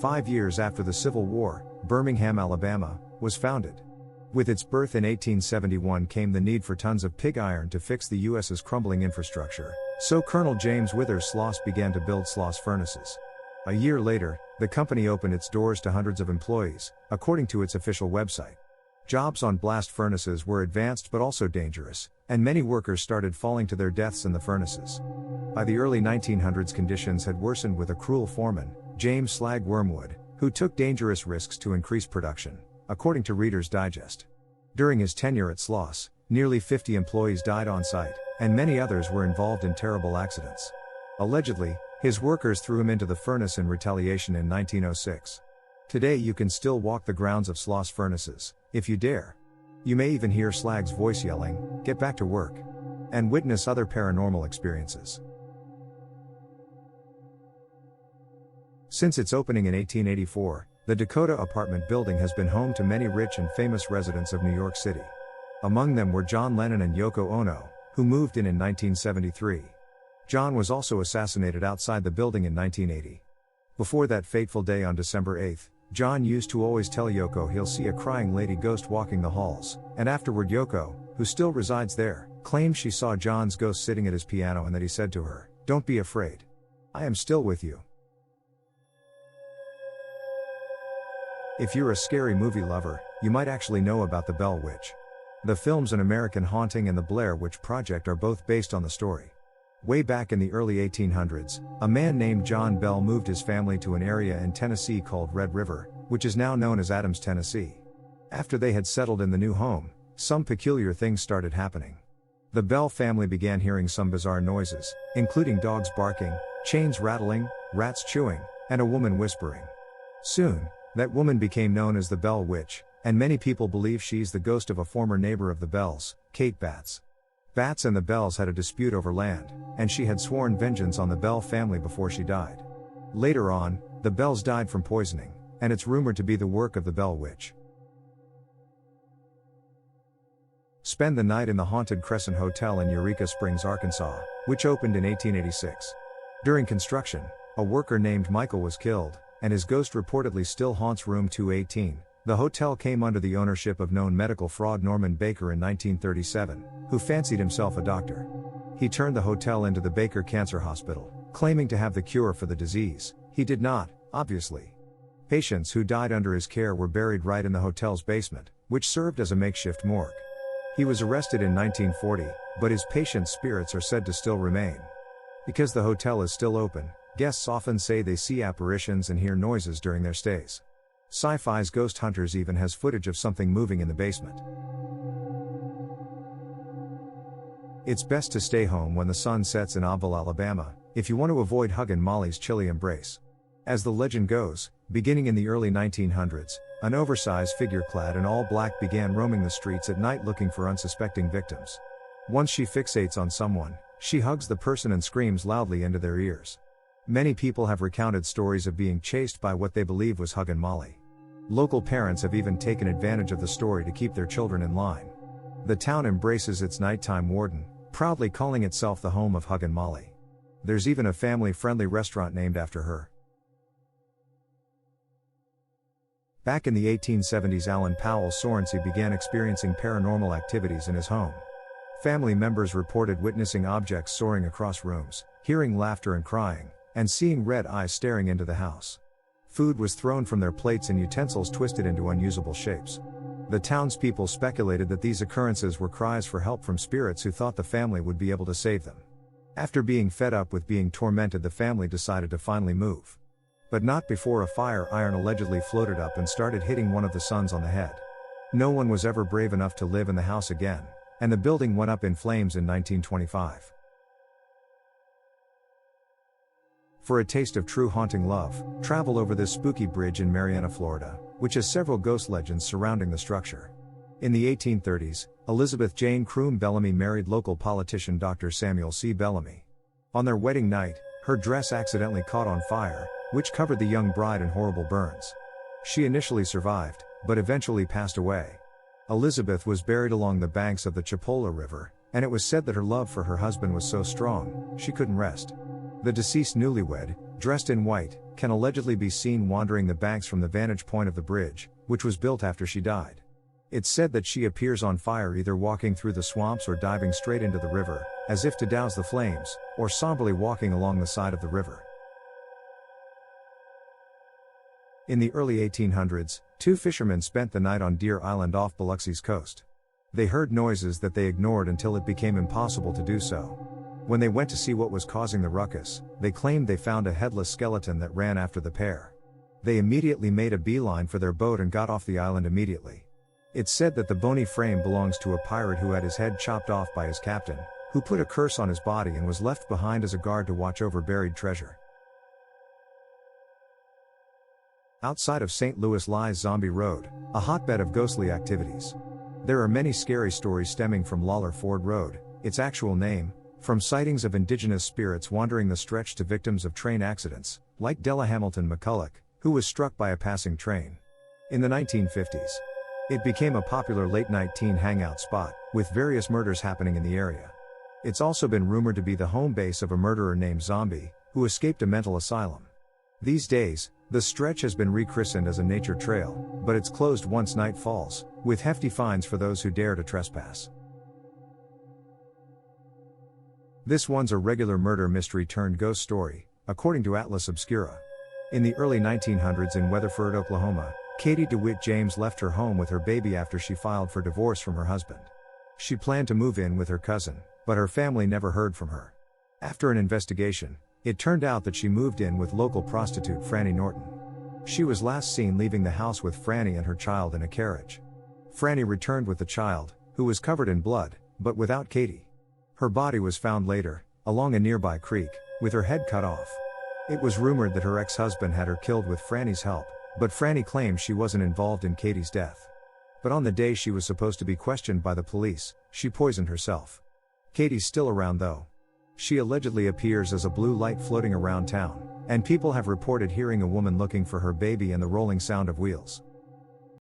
5 years after the Civil War, Birmingham, Alabama, was founded. With its birth in 1871 came the need for tons of pig iron to fix the U.S.'s crumbling infrastructure, so Colonel James Withers SLOSS began to build SLOSS furnaces. A year later, the company opened its doors to hundreds of employees, according to its official website. Jobs on blast furnaces were advanced but also dangerous, and many workers started falling to their deaths in the furnaces. By the early 1900s, conditions had worsened with a cruel foreman, James Slag Wormwood, who took dangerous risks to increase production, according to Reader's Digest. During his tenure at SLOSS, nearly 50 employees died on site, and many others were involved in terrible accidents. Allegedly, his workers threw him into the furnace in retaliation in 1906. Today you can still walk the grounds of SLOSS furnaces, if you dare. You may even hear Slag's voice yelling, "Get back to work," and witness other paranormal experiences. Since its opening in 1884, the Dakota apartment building has been home to many rich and famous residents of New York City. Among them were John Lennon and Yoko Ono, who moved in 1973. John was also assassinated outside the building in 1980. Before that fateful day on December 8, John used to always tell Yoko he'll see a crying lady ghost walking the halls, and afterward Yoko, who still resides there, claimed she saw John's ghost sitting at his piano and that he said to her, "Don't be afraid. I am still with you." If you're a scary movie lover, you might actually know about the Bell Witch. The films An American Haunting and The Blair Witch Project are both based on the story. Way back in the early 1800s, a man named John Bell moved his family to an area in Tennessee called Red River, which is now known as Adams, Tennessee. After they had settled in the new home, some peculiar things started happening. The Bell family began hearing some bizarre noises, including dogs barking, chains rattling, rats chewing, and a woman whispering. Soon, that woman became known as the Bell Witch, and many people believe she's the ghost of a former neighbor of the Bells, Kate Batts. Batts and the Bells had a dispute over land, and she had sworn vengeance on the Bell family before she died. Later on, the Bells died from poisoning, and it's rumored to be the work of the Bell Witch. Spend the night in the haunted Crescent Hotel in Eureka Springs, Arkansas, which opened in 1886. During construction, a worker named Michael was killed, and his ghost reportedly still haunts room 218. The hotel came under the ownership of known medical fraud Norman Baker in 1937, who fancied himself a doctor. He turned the hotel into the Baker Cancer Hospital, claiming to have the cure for the disease. He did not, obviously. Patients who died under his care were buried right in the hotel's basement, which served as a makeshift morgue. He was arrested in 1940, but his patients' spirits are said to still remain. Because the hotel is still open, guests often say they see apparitions and hear noises during their stays. Sci-Fi's Ghost Hunters even has footage of something moving in the basement. It's best to stay home when the sun sets in Abbeville, Alabama, if you want to avoid Huggin Molly's chilly embrace. As the legend goes, beginning in the early 1900s, an oversized figure clad in all black began roaming the streets at night looking for unsuspecting victims. Once she fixates on someone, she hugs the person and screams loudly into their ears. Many people have recounted stories of being chased by what they believe was Huggin Molly. Local parents have even taken advantage of the story to keep their children in line. The town embraces its nighttime warden, proudly calling itself the home of Huggin Molly. There's even a family-friendly restaurant named after her. Back in the 1870s, Alan Powell SURRENCY began experiencing paranormal activities in his home. Family members reported witnessing objects soaring across rooms, hearing laughter and crying, and seeing red eyes staring into the house. Food was thrown from their plates and utensils twisted into unusable shapes. The townspeople speculated that these occurrences were cries for help from spirits who thought the family would be able to save them. After being fed up with being tormented, the family decided to finally move. But not before a fire iron allegedly floated up and started hitting one of the sons on the head. No one was ever brave enough to live in the house again, and the building went up in flames in 1925. For a taste of true haunting love, travel over this spooky bridge in Marianna, Florida, which has several ghost legends surrounding the structure. In the 1830s, Elizabeth Jane Croom Bellamy married local politician Dr. Samuel C. Bellamy. On their wedding night, her dress accidentally caught on fire, which covered the young bride in horrible burns. She initially survived, but eventually passed away. Elizabeth was buried along the banks of the Chipola River, and it was said that her love for her husband was so strong, she couldn't rest. The deceased newlywed, dressed in white, can allegedly be seen wandering the banks from the vantage point of the bridge, which was built after she died. It's said that she appears on fire, either walking through the swamps or diving straight into the river, as if to douse the flames, or somberly walking along the side of the river. In the early 1800s, two fishermen spent the night on Deer Island off Biloxi's coast. They heard noises that they ignored until it became impossible to do so. When they went to see what was causing the ruckus, they claimed they found a headless skeleton that ran after the pair. They immediately made a beeline for their boat and got off the island immediately. It's said that the bony frame belongs to a pirate who had his head chopped off by his captain, who put a curse on his body and was left behind as a guard to watch over buried treasure. Outside of St. Louis lies Zombie Road, a hotbed of ghostly activities. There are many scary stories stemming from Lawler Ford Road, its actual name, from sightings of indigenous spirits wandering the stretch to victims of train accidents, like Della Hamilton McCulloch, who was struck by a passing train. In the 1950s, it became a popular late-night teen hangout spot, with various murders happening in the area. It's also been rumored to be the home base of a murderer named Zombie, who escaped a mental asylum. These days, the stretch has been rechristened as a nature trail, but it's closed once night falls, with hefty fines for those who dare to trespass. This one's a regular murder mystery turned ghost story, according to Atlas Obscura. In the early 1900s in Weatherford, Oklahoma, Katie DeWitt James left her home with her baby after she filed for divorce from her husband. She planned to move in with her cousin, but her family never heard from her. After an investigation, it turned out that she moved in with local prostitute Franny Norton. She was last seen leaving the house with Franny and her child in a carriage. Franny returned with the child, who was covered in blood, but without Katie. Her body was found later, along a nearby creek, with her head cut off. It was rumored that her ex-husband had her killed with Franny's help, but Franny claimed she wasn't involved in Katie's death. But on the day she was supposed to be questioned by the police, she poisoned herself. Katie's still around though. She allegedly appears as a blue light floating around town, and people have reported hearing a woman looking for her baby and the rolling sound of wheels.